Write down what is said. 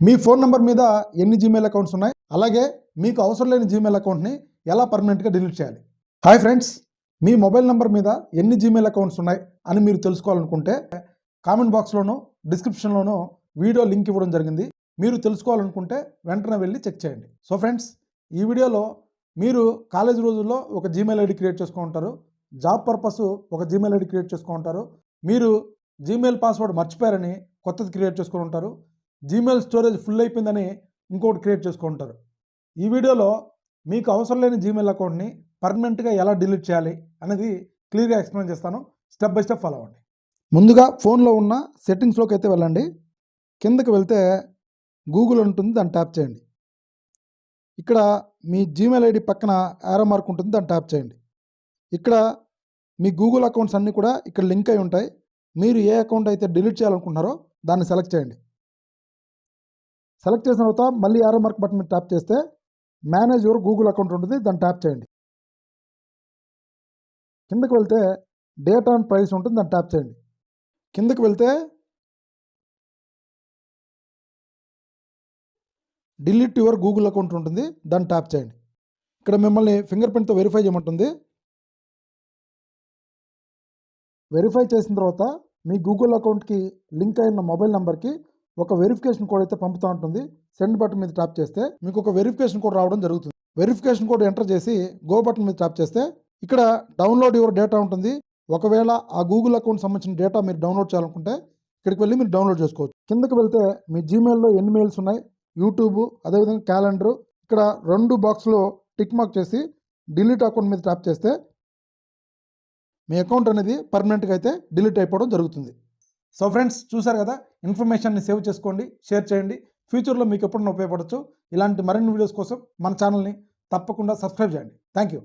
మీ phone number మీద ఎన్ని Gmail accounts ఉన్నాయి, అలాగే మీకు అవసరం లేని జీమెయిల్ అకౌంట్ని ఎలా పర్మనెంట్గా డిలీట్ చేయాలి. హాయ్ ఫ్రెండ్స్, మీ మొబైల్ నంబర్ మీద ఎన్ని జీమెయిల్ అకౌంట్స్ ఉన్నాయి అని మీరు తెలుసుకోవాలనుకుంటే కామెంట్ బాక్స్లోనూ డిస్క్రిప్షన్లోనూ వీడియో లింక్ ఇవ్వడం జరిగింది. మీరు తెలుసుకోవాలనుకుంటే వెంటనే వెళ్ళి చెక్ చేయండి. సో ఫ్రెండ్స్, ఈ వీడియోలో మీరు కాలేజ్ రోజుల్లో ఒక జీమెయిల్ ఐడి క్రియేట్ చేసుకుంటారు, జాబ్ పర్పస్ ఒక జీమెయిల్ ఐడి క్రియేట్ చేసుకుంటారు, మీరు జీమెయిల్ పాస్వర్డ్ మర్చిపోయారని కొత్తది క్రియేట్ చేసుకుని ఉంటారు, జీమెయిల్ స్టోరేజ్ ఫుల్ అయిపోయిందని ఇంకోటి క్రియేట్ చేసుకుంటారు. ఈ వీడియోలో మీకు అవసరం లేని జీమెయిల్ అకౌంట్ని పర్మనెంట్గా ఎలా డిలీట్ చేయాలి అనేది క్లియర్గా ఎక్స్ప్లెయిన్ చేస్తాను. స్టెప్ బై స్టెప్ ఫాలో అవ్వండి. ముందుగా ఫోన్లో ఉన్న సెట్టింగ్స్లోకి అయితే వెళ్ళండి. కిందకి వెళ్తే గూగుల్ ఉంటుంది, దాన్ని ట్యాప్ చేయండి. ఇక్కడ మీ జీమెయిల్ ఐడి పక్కన యారో మార్క్ ఉంటుంది, దాన్ని ట్యాప్ చేయండి. ఇక్కడ మీ గూగుల్ అకౌంట్స్ అన్నీ కూడా ఇక్కడ లింక్ అయి ఉంటాయి. మీరు ఏ అకౌంట్ అయితే డిలీట్ చేయాలనుకుంటున్నారో దాన్ని సెలెక్ట్ చేయండి. సెలెక్ట్ చేసిన తర్వాత మళ్ళీ యారో మార్క్ బటన్ మీద ట్యాప్ చేస్తే మేనేజ్ యువర్ గూగుల్ అకౌంట్ ఉంటుంది, దాన్ని ట్యాప్ చేయండి. కిందకి వెళ్తే డేటా అండ్ ప్రైస్ ఉంటుంది, దాన్ని ట్యాప్ చేయండి. కిందకి వెళ్తే డిలీట్ యువర్ గూగుల్ అకౌంట్ ఉంటుంది, దాన్ని ట్యాప్ చేయండి. ఇక్కడ మిమ్మల్ని ఫింగర్ ప్రింట్తో వెరిఫై చేయమంటుంది. వెరిఫై చేసిన తర్వాత మీ గూగుల్ అకౌంట్కి లింక్ అయిన మొబైల్ నెంబర్కి ఒక వెరిఫికేషన్ కోడ్ అయితే పంపుతూ ఉంటుంది. సెండ్ బటన్ మీద ట్యాప్ చేస్తే మీకు ఒక వెరిఫికేషన్ కోడ్ రావడం జరుగుతుంది. వెరిఫికేషన్ కోడ్ ఎంటర్ చేసి గో బటన్ మీద ట్యాప్ చేస్తే ఇక్కడ డౌన్లోడ్ యువర్ డేటా ఉంటుంది. ఒకవేళ ఆ గూగుల్ అకౌంట్ సంబంధించిన డేటా మీరు డౌన్లోడ్ చేయాలనుకుంటే ఇక్కడికి వెళ్ళి మీరు డౌన్లోడ్ చేసుకోవచ్చు. కిందకి వెళ్తే మీ జీమెయిల్లో ఎన్ని మెయిల్స్ ఉన్నాయి, యూట్యూబ్, అదేవిధంగా క్యాలెండర్, ఇక్కడ 2 బాక్స్లో టిక్ మార్క్ చేసి డిలీట్ అకౌంట్ మీద ట్యాప్ చేస్తే మీ అకౌంట్ అనేది పర్మనెంట్గా అయితే డిలీట్ అయిపోవడం జరుగుతుంది. సో ఫ్రెండ్స్, చూసారు కదా, ఇన్ఫర్మేషన్ని సేవ్ చేసుకోండి, షేర్ చేయండి. ఫ్యూచర్లో మీకు ఎప్పుడైనా ఉపయోగపడవచ్చు. ఇలాంటి మరిన్ని వీడియోస్ కోసం మన ఛానల్ని తప్పకుండా సబ్స్క్రైబ్ చేయండి. Thank you.